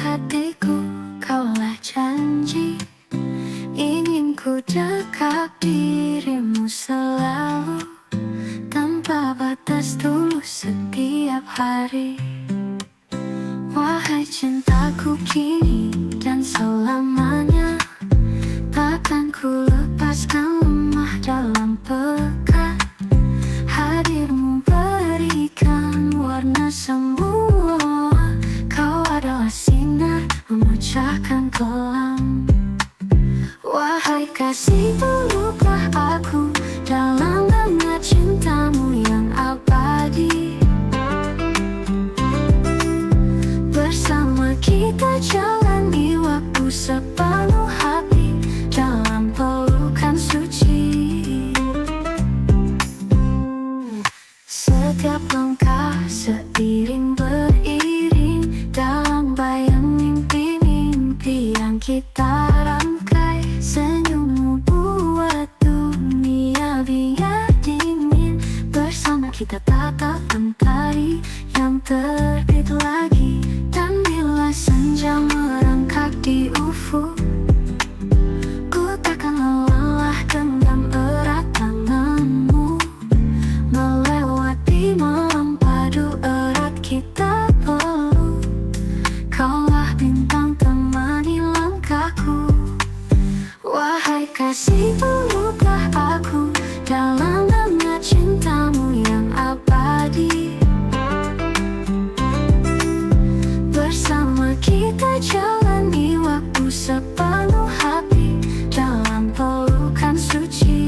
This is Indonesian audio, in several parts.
hatiku, kaulah janji. Ingin ku dekat dirimu selalu, tanpa batas tulus setiap hari. Wahai cintaku kini dan selamanya, takkan ku lepaskan lemah dalam pekat. Hadirmu berikan warna semua, kau adalah sinar memecahkan kelam. Wahai kasih, peluklah aku dalam hangat cintamu yang abadi. Bersama kita jalani waktu sepenuh hati dalam pelukan suci. Setiap langkah seiring beriring dalam bayang mimpi-mimpi yang kita rangkai. Senyummu buat dunia biar dingin. Bersama kita tatap mentari yang terbit lagi. Dan bila senja merangkak di ufuk, ku takkan lelah genggam erat tanganmu. Melewati malam padu erat kita peluk, kaulah bintang temani langkahku. Wahai kasih, peluklah aku dalam hangat cintamu yang abadi. Bersama kita jalani waktu sepenuh hati dalam pelukan suci.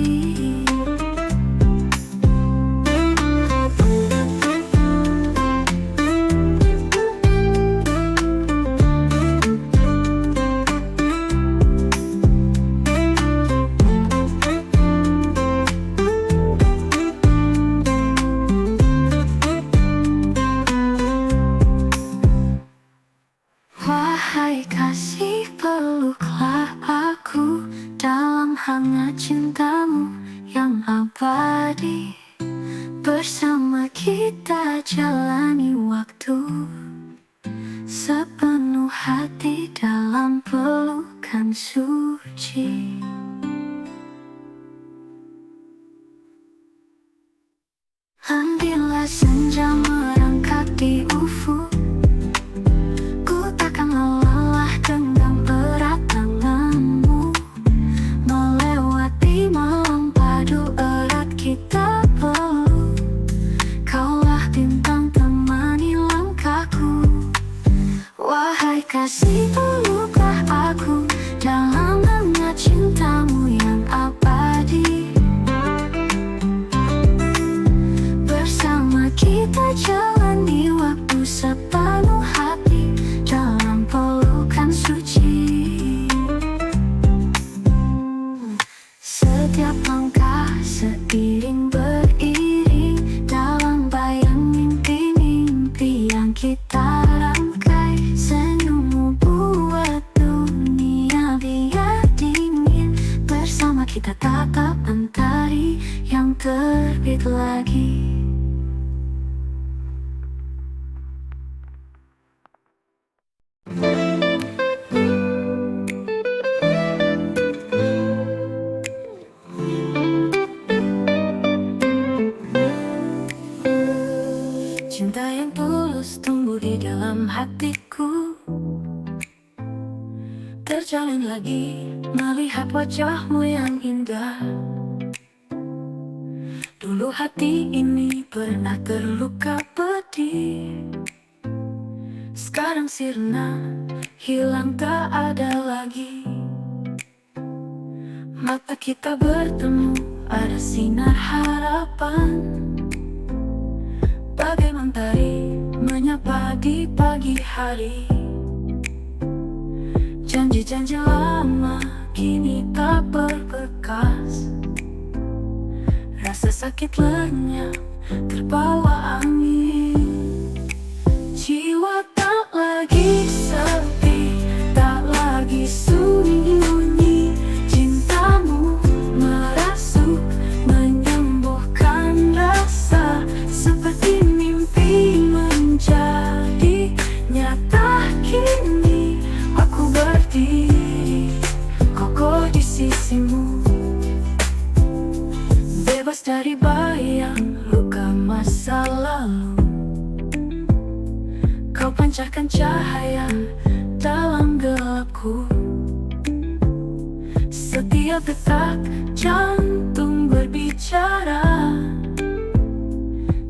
Wahai kasih, peluklah aku dalam hangat cintamu yang abadi. Bersama kita jalani waktu sepenuh hati dalam pelukan suci. Bila senja merangkak di ufuk, ku takkan lelah genggam erat tanganmu. Melewati malam padu erat kita peluk, kaulah bintang temani langkahku. Wahai kasih, peluklah aku dalam hangat cintamu yang abadi. Bersama kita jalani waktu sepenuh hati dalam pelukan suci. Setiap langkah seiring beriring dalam bayang mimpi-mimpi yang kita rangkai. Senyummu buat dunia biar dingin. Bersama kita tatap mentari yang terbit lagi. Cinta yang tulus tumbuh di dalam hatiku, terjalin lagi melihat wajahmu yang indah. Dulu hati ini pernah terluka pedih, sekarang sirna, hilang tak ada lagi. Mata kita bertemu, ada sinar harapan. Bagai mentari menyapa di pagi hari. Janji-janji lama kini tak berbekas. Rasa sakit lenyap terbawa angin. Jiwa tak lagi sepi, tak lagi sunyi. Cintamu merasuk, menyembuhkan rasa. Seperti mimpi menjadi nyata kini. berdiri kokoh di sisimu, bebas dari bayang luka masa lalu. Kau pancarkan cahaya dalam gelapku, setiap detak jantung berbicara.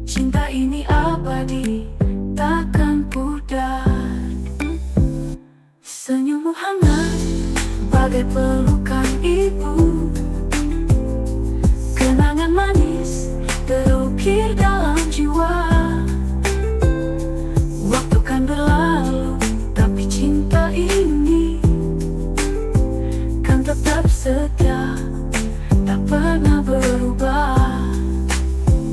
Cinta ini abadi, takkan pudar. Senyummu hangat bagai pelukan ibu, kenangan manis terukir dalam jiwa. Waktu kan berlalu, tapi cinta ini kan tetap setia, tak pernah berubah.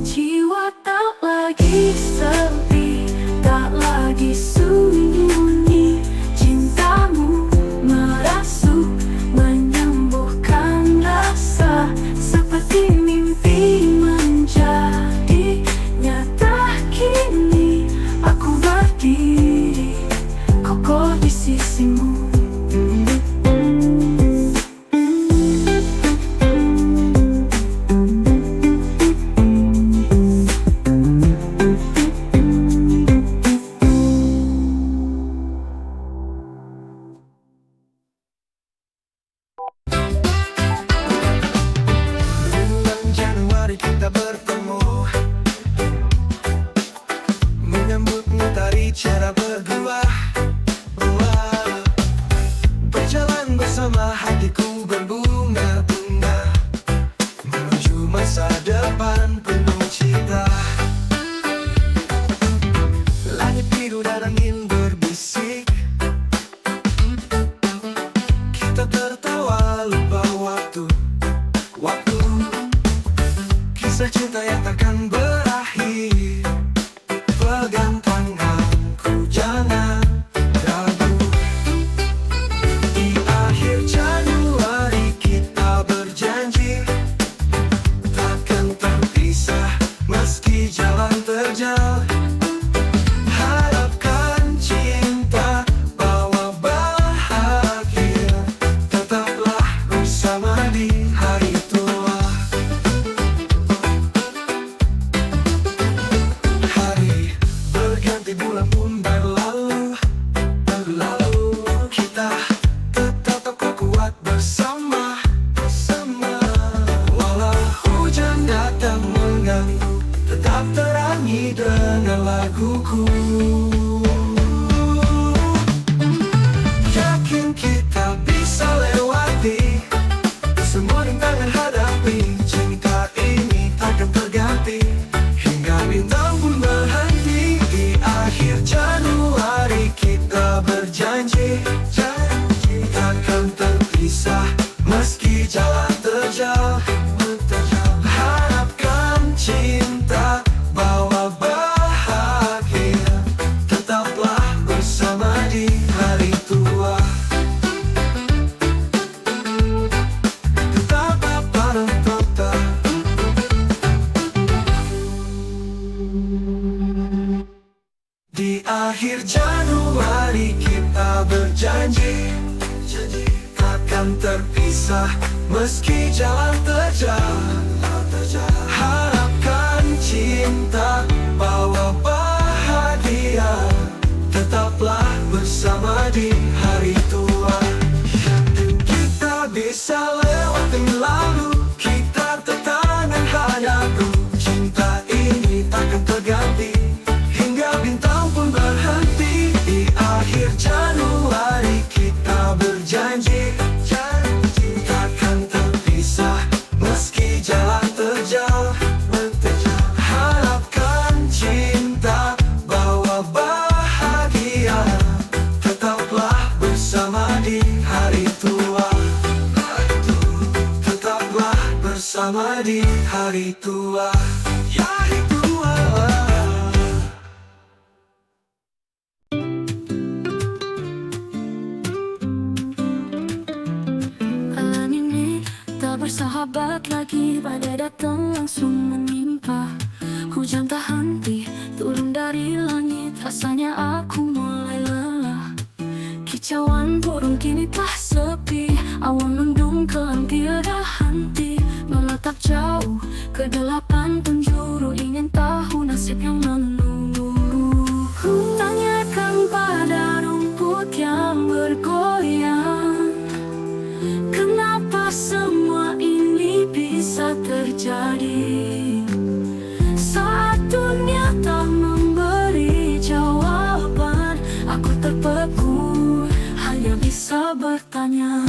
Jiwa tak lagi sepi, tak lagi sunyi. Cintamu merasuk, menyembuhkan rasa, seperti mimpi menjadi nyata kini. Aku berdiri kokoh di sisimu. Bulan Januari kita bertemu, menyambut mentari cerah berdua. Berjalan bersama hatiku berbunga-bunga, menuju masa depan penuh cinta. Langit biru dan angin berbisik, kita tertawa lupa waktu. Kisah cinta yang takkan berakhir. Pegang tanganku, jangan ragu. Di akhir Januari kita berjanji takkan terpisah meski jalan terjal. Harapkan cinta bawa bahagia, tetaplah bersama di hari tua. Hari berganti, bulan pun berlalu. Kita tetap kuat bersama. Walau hujan datang mengganggu, tetap terangi dengan laguku. Yakin kita bisa lewati semua rintangan, hadapi cinta ini takkan terganti. Hingga bintang pun berhenti. Di akhir Januari kita berjanji takkan terpisah meski jalan terjal. Harapkan cinta bawa bahagia, tetaplah bersama di hari tua. Tetaplah bareng kita. Di akhir Januari kita berjanji takkan terpisah meski jalan terjal. Harapkan cinta bawa bahagia, tetaplah bersama di hari tua. Kita bisa lewati lalu, kita tangan hadapi. Cinta ini takkan terganti. Hingga bintang pun berhenti. Di akhir Januari kita berjanji takkan terpisah meski jalan terjal. Harapkan cinta bawa bahagia, tetaplah bersama di hari tua. Tetaplah bersama di hari tua. Hari tua. Alam ini tak bersahabat lagi, badai datang langsung menimpa. Hujan tak henti turun dari langit, rasanya aku mulai lelah. Kicauan burung kini tak bisa bertanya.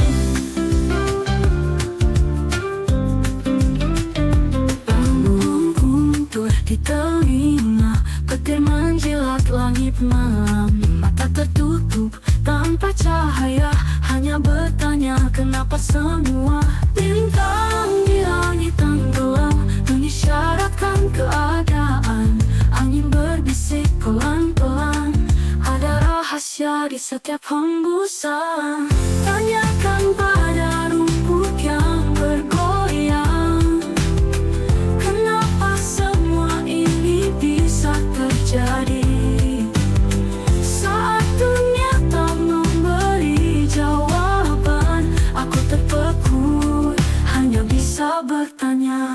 Burung guntur di telinga, petir menjilat langit malam. Mata tertutup tanpa cahaya, hanya bertanya kenapa semua bintang di langit tenggelam, mengisyaratkan keadaan. Angin berbisik pelan-pelan, ada rahasia di setiap hembusan. Tanyakan pada rumput yang bergoyang, kenapa semua ini bisa terjadi. Saat dunia tak memberi jawaban, aku terpekur, hanya bisa bertanya.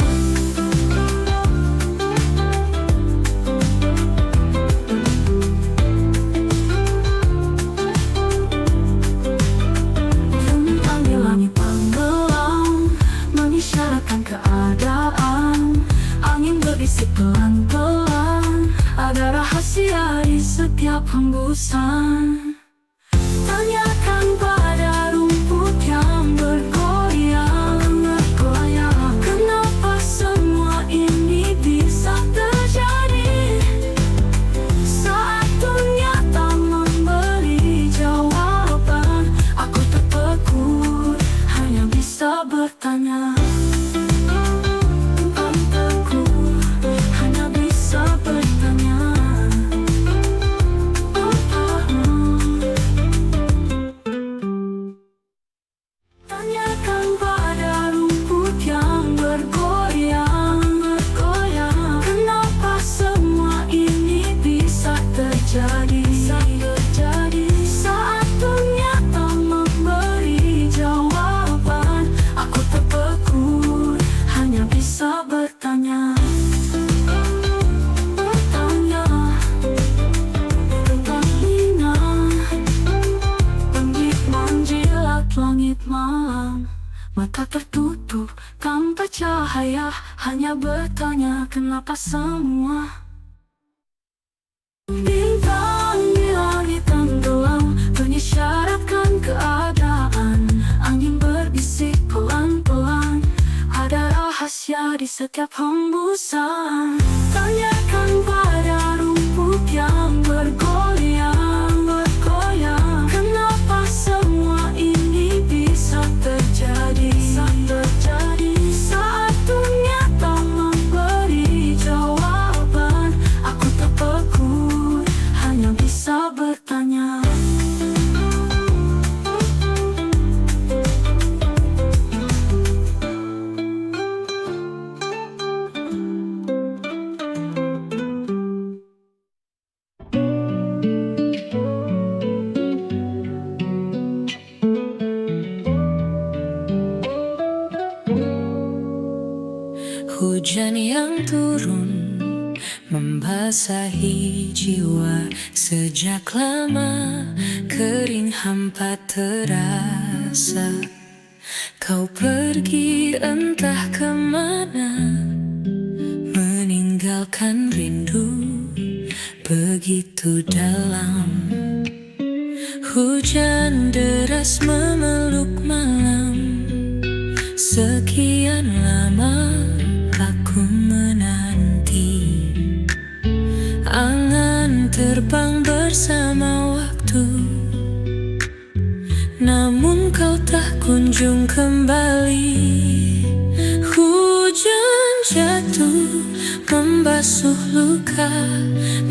Bintang di langit tenggelam, mengisyaratkan keadaan. Angin berbisik pelan-pelan, ada rahasia di setiap hembusan. Tanyakan pada rumput yang bergoyang, kenapa semua ini bisa terjadi. Saat dunia tak memberi jawaban, aku terpekur, hanya bisa bertanya. Terpekur, hanya bisa bertanya. Tanyakan pada rumput yang bergoyang, kenapa semua ini bisa terjadi. Saat dunia tak memberi jawaban, aku terpekur, hanya bisa bertanya. Bertanya tentang hina, langit menjilat langit malam. Mata tertutup tanpa cahaya, hanya bertanya kenapa semua bintang di langit tenggelam, mengisyaratkan keadaan. Angin berbisik pelan-pelan, ada rahasia di setiap hembusan. Tanyakan pada rumput yang bergoyang, kenapa semua ini bisa terjadi. Saat dunia tak memberi jawaban, aku terpekur, hanya bisa bertanya. Hujan yang turun membasahi jiwa, sejak lama kering hampa terasa. Kau pergi entah kemana, meninggalkan rindu begitu dalam. Hujan deras memeluk malam, sekian lama aku menanti. Angan terbang bersama waktu, namun kau tak kunjung kembali. Hujan jatuh membasuh luka,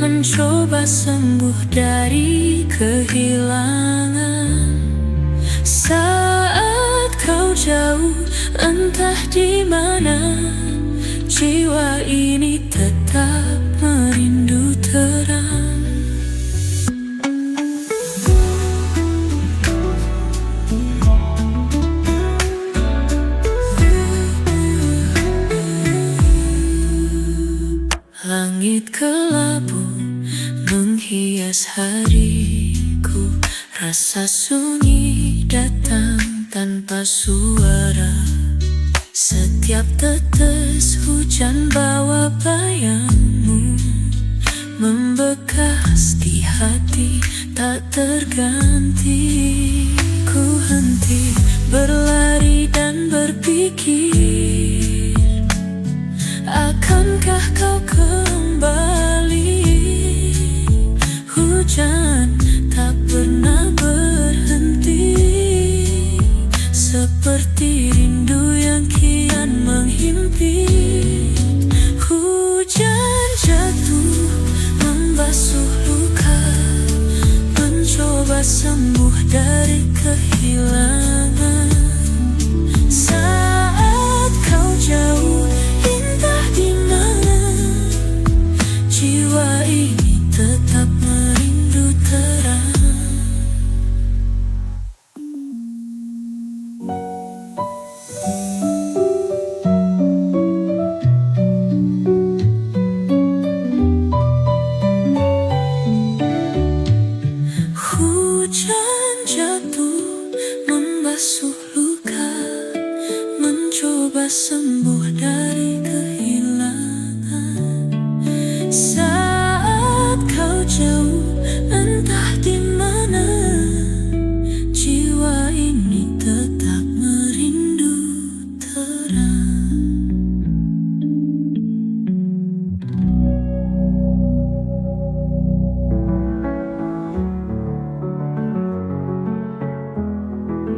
mencoba sembuh dari kehilangan. Saat kau jauh entah di mana, jiwa ini tetap merindu terang. Langit kelabu menghias hariku, rasa sunyi datang tanpa suara. Setiap tetes hujan bawa bayangmu, membekas di hati tak terganti. hati berlari dan berpikir, akankah kau kembali? Hujan tak pernah berhenti, seperti rindu yang kian menghimpit. Hujan jatuh membasuh luka, mencoba sembuh dari kehilangan. Saat kau jauh, entah di mana, jiwa ini tetap merindu terang. Hujan jatuh membasuh luka, mencoba sembuh dari kehilangan. Saat kau jauh, entah di mana, jiwa ini tetap merindu terang.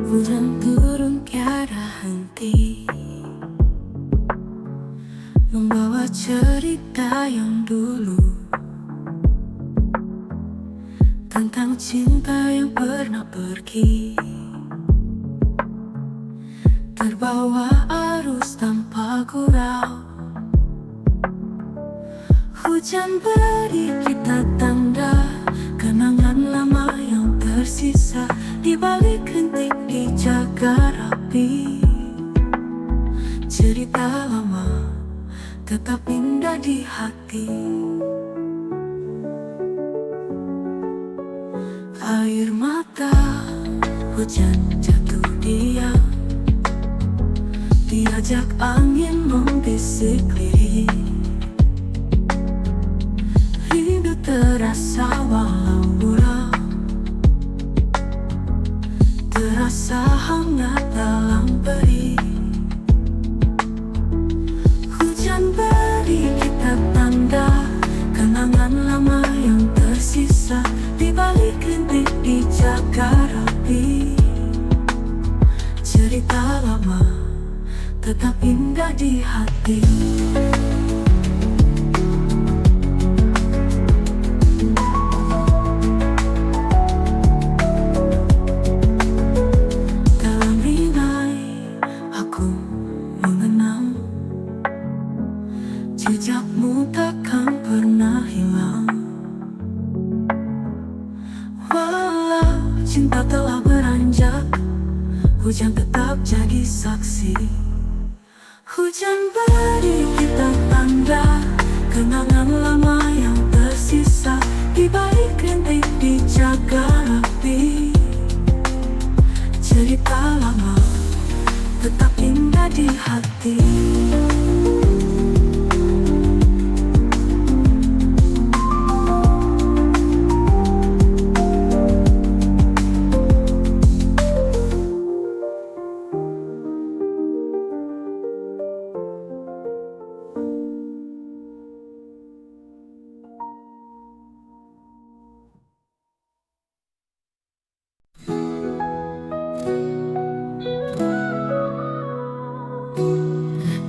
Hujan turun tiada henti, membawa cerita yang dulu, tentang cinta yang pernah pergi, terbawa arus tanpa gurau. Hujan beri kita tanda kenangan lama yang tersisa, di balik rintik dijaga rapi. Cerita lama tetap indah di hati. Air mata hujan jatuh diam, diajak angin membisik lirik. Rindu terasa walau buram, terasa hangat dalam beri. Hujan beri kita tanda kenangan lama yang tersisa, di balik rintik dijaga rapi. Cerita lama tetap indah di hati. Jejakmu takkan pernah hilang, walau cinta telah beranjak, hujan tetap jadi saksi. Hujan beri kita tanda kenangan lama yang tersisa, di balik rintik dijaga rapi. Cerita lama tetap indah di hati.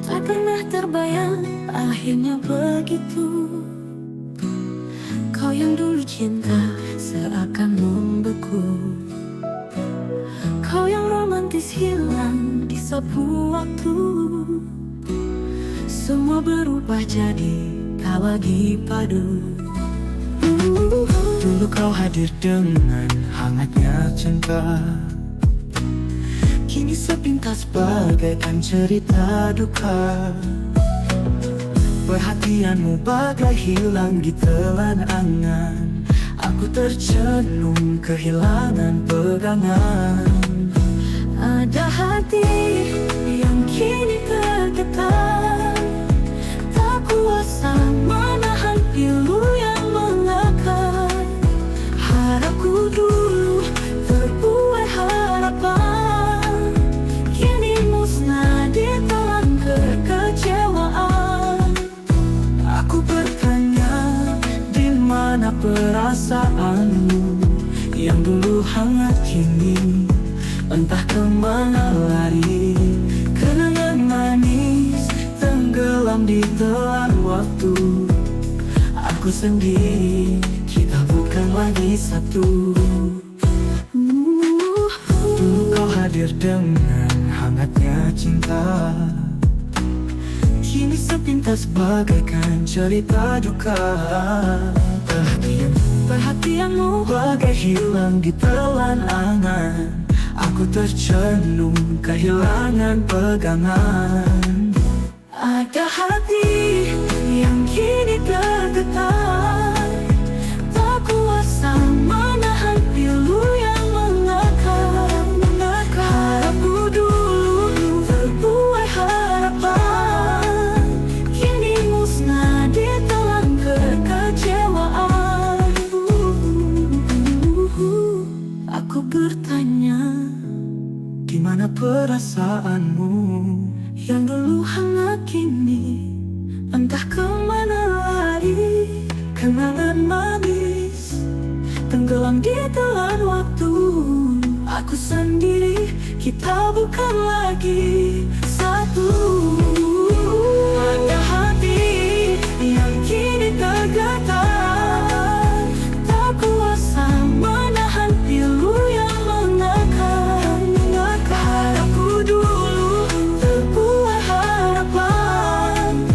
Tak pernah terbayang akhirnya begitu. Kau yang dulu cinta seakan membeku, kau yang romantis hilang di sapu waktu. Semua berubah jadi tak lagi padu. Dulu kau hadir dengan hangatnya cinta, kini sepintas bagaikan cerita duka. Perhatianmu bagai hilang di telan angan, aku tercenung kehilangan pegangan. Ada hati yang kini tergetar, tak kuasa menahan pilu yang mengakar. Harapku dulu terbuai harapan, ini, entah kemana lari. Kenangan manis tenggelam di telan waktu. Aku sendiri, kita bukan lagi satu. Dulu kau hadir dengan hangatnya cinta, kini sepintas bagaikan cerita duka. Perhatianmu bagai hilang di telan angan. Aku tercenung kehilangan pegangan. Ada hati yang kini tergetar, tak kuasa menahan pilu yang mengakar. Harapku dulu terbuai harapan, kini musnah ditelan kekecewaan. Aku bertanya, di mana perasaanmu yang dulu hangat kini entah kemana lari. Kenangan manis tenggelam di telan waktu. Aku sendiri, kita bukan lagi satu. Ada hati yang kini tergetar, tak kuasa menahan pilu yang mengakar. Harapku dulu terbuai harapan,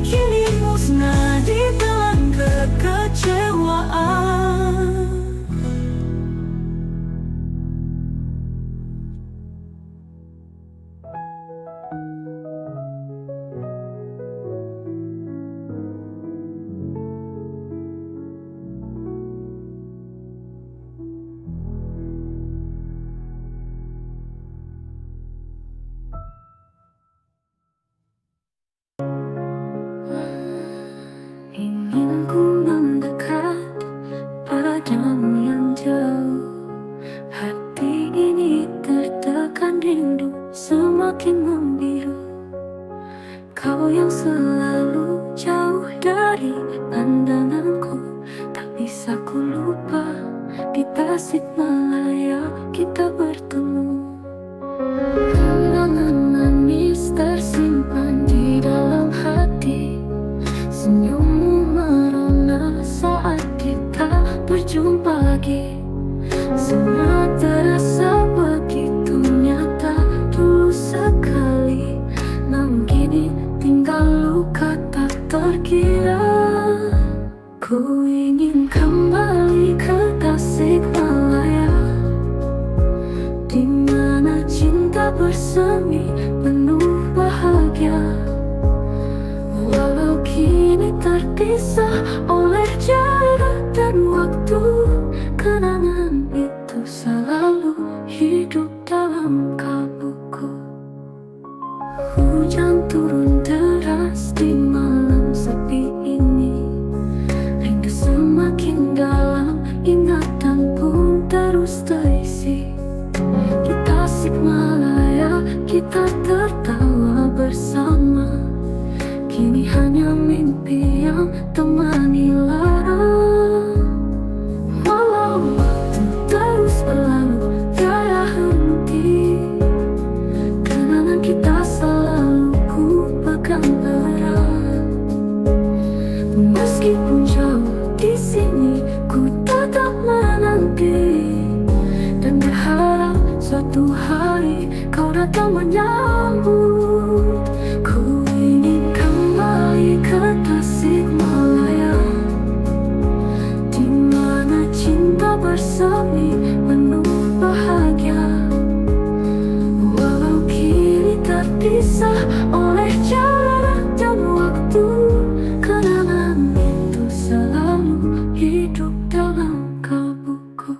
kini musnah ditelan kekecewaan. Ingin ku mendekat padamu yang jauh. Hati ini tertekan rindu, semakin membiru. Kau yang selalu jauh dari pandanganku, tak bisa ku lupa. Di Tasikmalaya kita bertemu. Kenangan manis tersimpan di dalam hati. Senyummu merona saat kita berjumpa lagi. Semua terasa begitu nyata dulu sekali, namun kini tinggal luka tak terkira. Ku ingin kembali ke Tasikmalaya, di mana cinta bersemi penuh bahagia. Walau kini terpisah oleh jarak dan waktu, kenangan itu selalu hidup dalam kalbuku. Hujan turun deras di malam sepi ini, rindu semakin dalam, ingatan pun terus terisi. Di Tasikmalaya kita tertawa bersama, kini hanya mimpi yang temani lara. Walau waktu terus berlalu, tiada henti, kenangan kita selalu ku pegang erat. Meskipun jauh di sini, ku tetap menanti dan berharap suatu hari kau datang menyambut. Ku ingin kembali ke Tasikmalaya, di mana cinta bersemi penuh bahagia. Walau kini terpisah oleh jarak dan waktu, kenangan itu selalu hidup dalam kalbuku.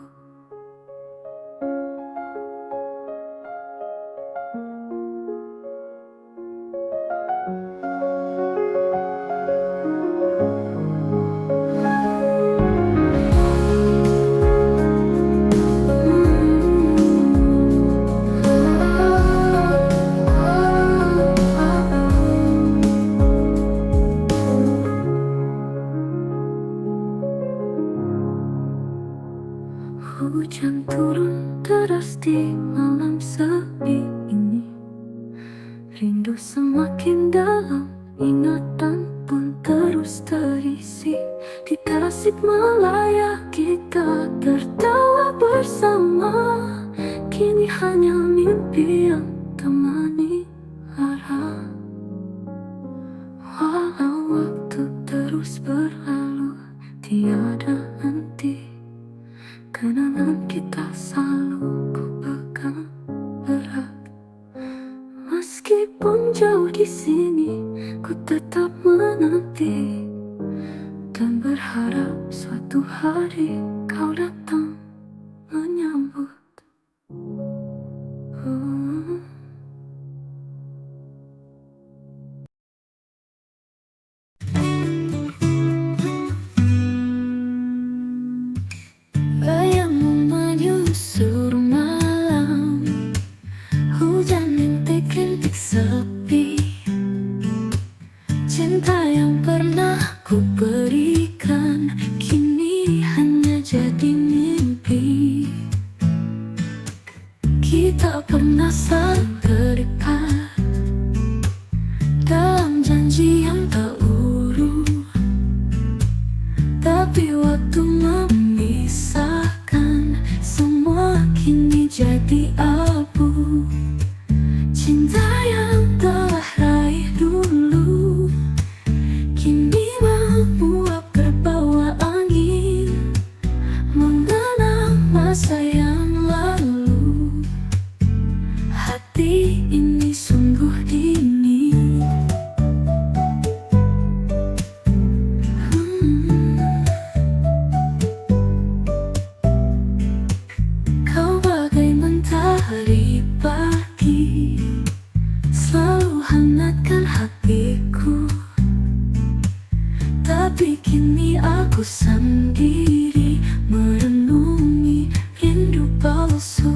lepas di malam sepi ini. Rindu semakin dalam, ingatan pun terus terisi. Di Tasikmalaya kita tertawa bersama. Kini hanya mimpi yang temani arah. Walau waktu terus berlalu, tiada henti. Kenangan kita selalu ku pegang erat. Meskipun jauh di sini, ku tetap menanti dan berharap suatu hari kau datang menyambut. Bayangmu menyusur malam, hujan rintik-rintik sepi. Cinta yang pernah ku berikan kini hanya jadi mimpi. Kita pernah saling terikat dalam janji yang tak urut, tapi waktu memisahkan, semua kini jadi abu. Cinta yang telah raih dulu kini menguap terbawa angin, mengenang masa yang lalu. Hati ini sungguh dingin. Kau bagai mentari pagi, selalu hangatkan hatiku. Tapi kini aku sendiri merenungi rindu palsu.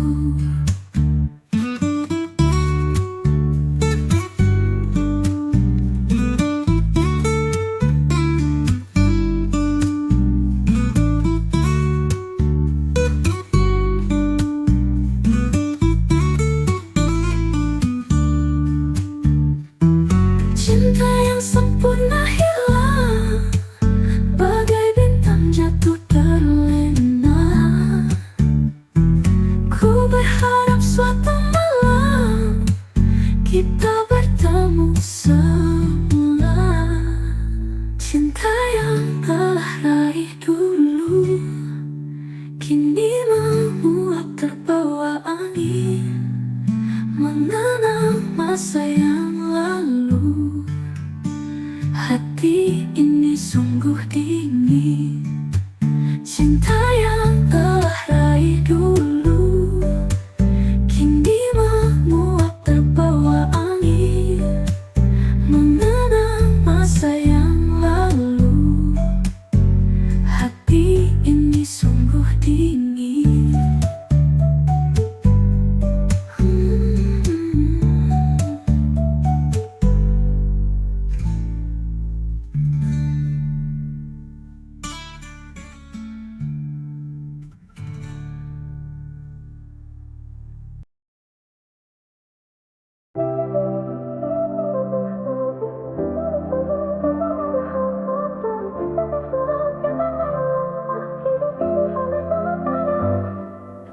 Cinta yang sempurna hilang, bagai bintang jatuh terlena. Ku berharap suatu malam kita bertemu semula. Cinta yang telah raih dulu kini menguap terbawa angin, mengenang masa yang lalu. Hati ini sungguh dingin. Cinta yang telah raih dulu kini menguap terbawa angin, mengenang masa yang lalu. Hati ini sungguh dingin.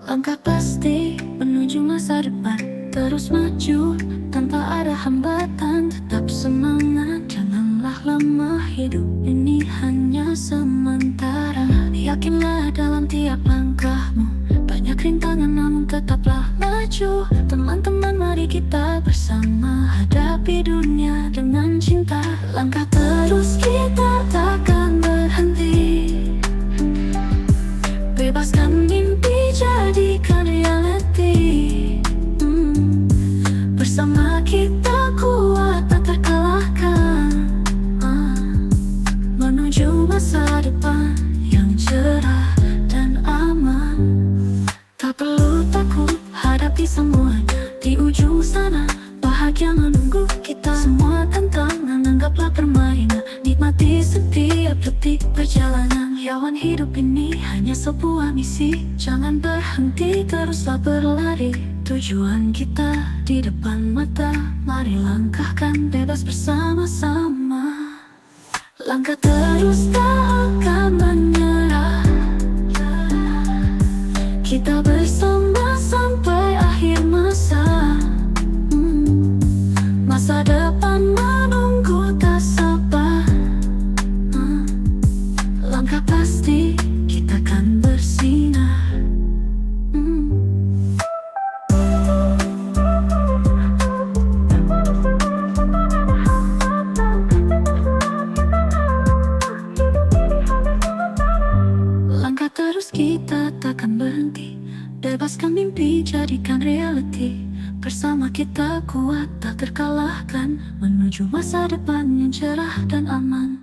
Langkah pasti menuju masa depan, terus maju tanpa ada hambatan. Tetap semangat, janganlah lemah. Hidup ini hanya sementara. Yakinlah dalam tiap langkahmu, banyak rintangan namun tetaplah maju. Teman-teman, mari kita bersama hadapi dunia dengan cinta. Langkah terus, kita takkan berhenti. Bebaskan mimpi, jadikan reality. Bersama kita kuat, tak terkalahkan. Menuju masa depan yang cerah dan aman. Tak perlu takut, hadapi semuanya. Di ujung sana bahagia menunggu kita. Semua tantangan anggaplah permainan, nikmati di setiap detik perjalanan. Yawan hidup ini hanya sebuah misi. Jangan berhenti, teruslah berlari. Tujuan kita di depan mata. Mari langkahkan bebas bersama-sama. Langkah terus, tak akan menyerah. Kita bersama sampai akhir masa. Masa depan menunggu tak sabar. Langkah pasti kita kan bersinar. Langkah terus, kita takkan berhenti. Bebaskan mimpi, jadikan reality. Bersama kita kuat, tak terkalahkan. Menuju masa depan yang cerah dan aman.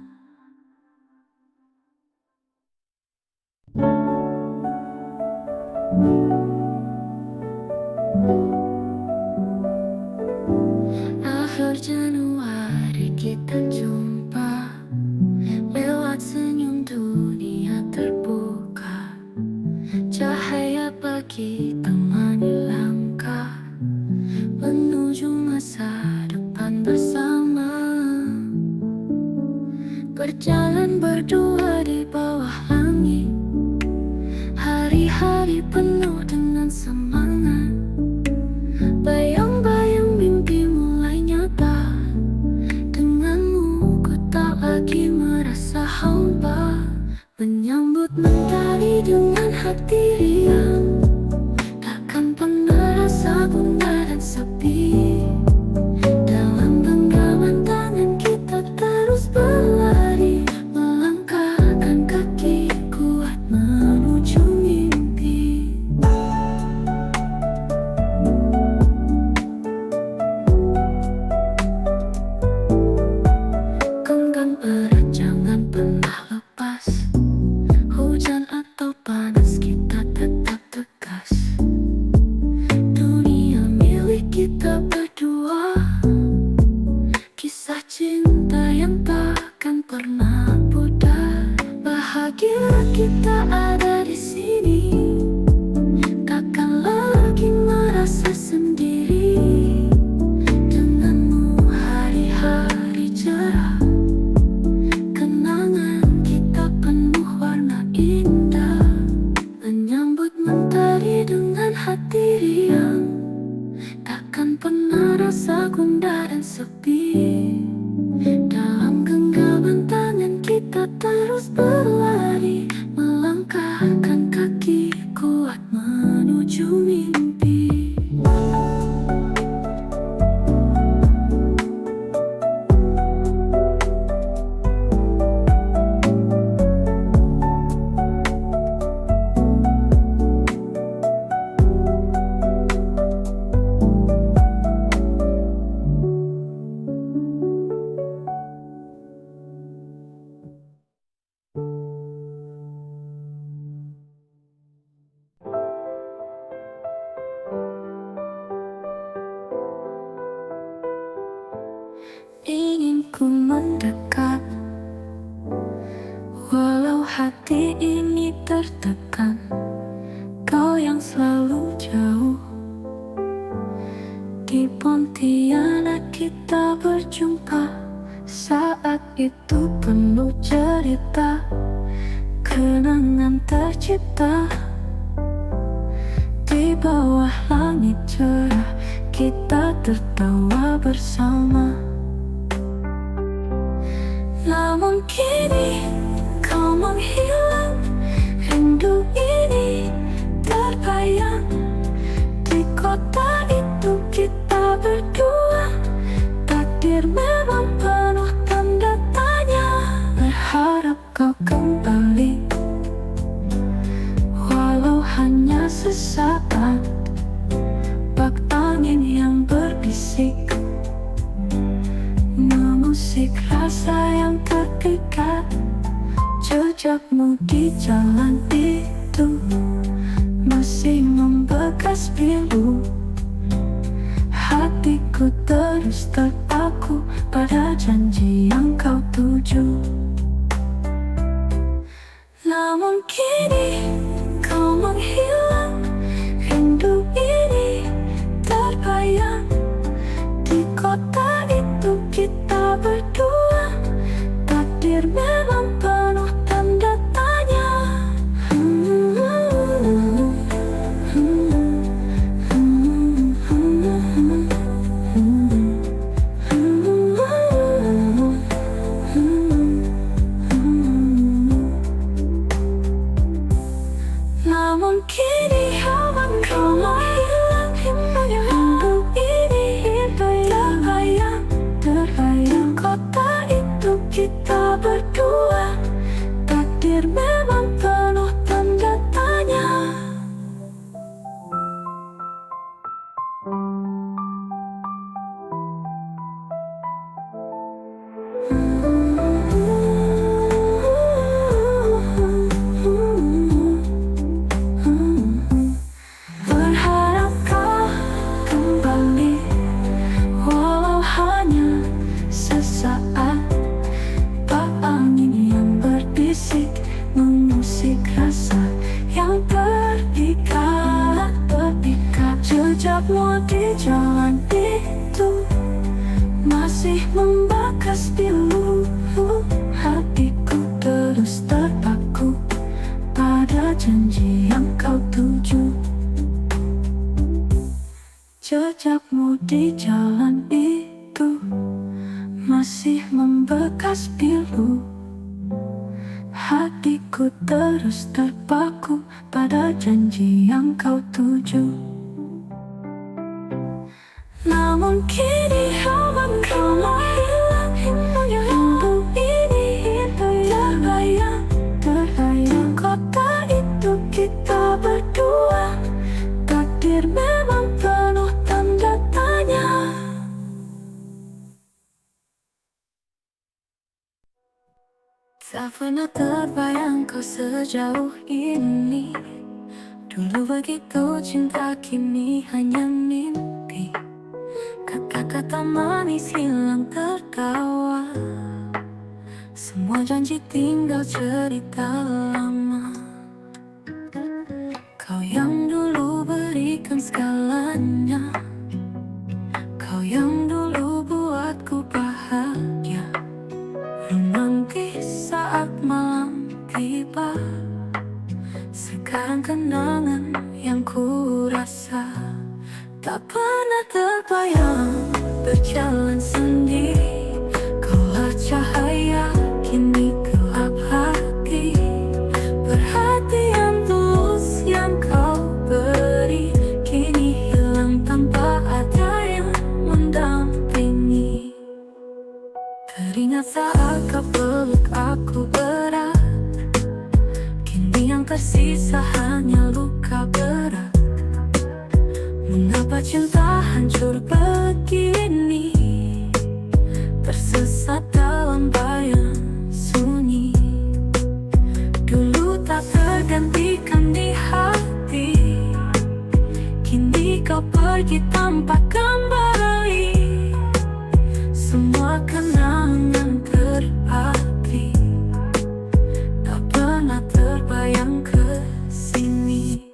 Akhir Januari kita jumpa. Lewat senyum dunia terbuka. Cahaya pagi temani langkah menuju masa depan bersama. Berjalan berdua di bawah langit. Hari-hari penuh dengan semangat. Bayang-bayang mimpi mulai nyata. Denganmu ku tak lagi merasa hampa. Menyambut mentari dengan hati riang. Takkan pernah rasa gundah dan sepi. Dalam genggaman tangan kita terus berlari. Melangkahkan kaki kuat menuju mimpi. Genggam erat, jangan pernah lepas. Hujan atau panas kita tetap tegas. Dunia milik kita berdua. Kisah cinta yang takkan pernah pudar. Bahagia kita ada di sini. Takkan lagi merasa sendiri. Denganmu hari-hari cerah. Kenangan kita penuh warna indah. Menyambut mentari dengan hati riang. Takkan pernah rasa gundah dan sepi. Dalam genggaman tangan kita terus berlari. Melangkahkan kaki kuat menuju mimpi. Ingin ku mendekat, walau hati ini tertekan. Kau yang selalu jauh. Di Pontianak kita berjumpa. Saat itu penuh cerita. Kenangan tercipta. Di bawah langit cerah kita tertawa bersama. Namun kini kau menghilang. Rindu ini terbayang. Di kota itu kita berdua. Takdir memang penuh tanda tanya. Berharap kau kembali, walau hanya sesaat. Bak angin yang berbisik mengusik rasa yang terpikat. Jejakmu di jalan itu masih membekas biru. Hatiku terus terpaku pada janji yang kau tuju. Namun kini kau menghilang, rindu ini terbayang. Di kota itu kita berdua, takdir memang penuh tanda tanya. Namun kini kau menghilang, rindu ini terbayang. Di kota itu kita berdua, takdir memang penuh tanda tanya. Berharap kau kembali, walau hanya sesaat. Bak angin yang berbisik mengusik rasa yang berpikat. Jejakmu di jalan itu masih membekas pilu. Hatiku terus terpaku pada janji yang kau tuju. Jejakmu di jalan itu masih membekas pilu. Hatiku terus terpaku pada janji yang kau tuju. Namun kini kau menghilang, rindu ini terbayang. Di kota itu kita berdua, takdir memang penuh tanda tanya. Tak pernah terbayang kau sejauh ini. Dulu begitu cinta, kini hanya mimpi. Kata-kata manis hilang tertawa, semua janji tinggal cerita lama. Kau yang dulu berikan segalanya, kau yang dulu buatku bahagia. Romantis saat malam tiba, sekarang kenangan yang ku rasa. Tak pernah terbayang berjalan sendiri, kaulah cahaya kini gelap hati. Perhatian tulus yang kau beri kini hilang tanpa ada yang mendampingi. Teringat saat kau peluk aku berat, kini yang tersisa hanya luka berat. Mengapa cinta hancur begini, tersesat dalam bayang sunyi. Dulu tak tergantikan di hati, kini kau pergi tanpa kembali. Semua kenangan terhati, tak pernah terbayang kesini.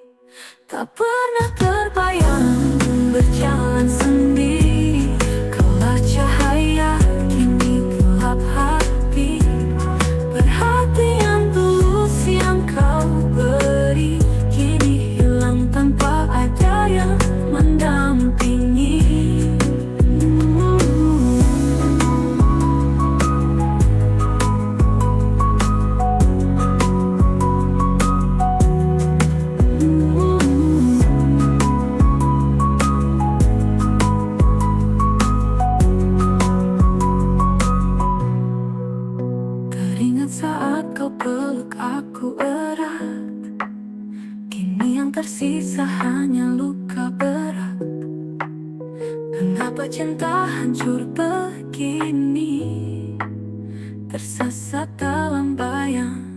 Tak pernah terbayang berjalan sendiri, kaulah cahaya kini gelap hati. Perhatian tulus yang kau beri kini hilang tanpa ada yang mendampingi. Saat kau peluk aku erat, kini yang tersisa hanya luka berat. Kenapa cinta hancur begini, tersesat dalam bayang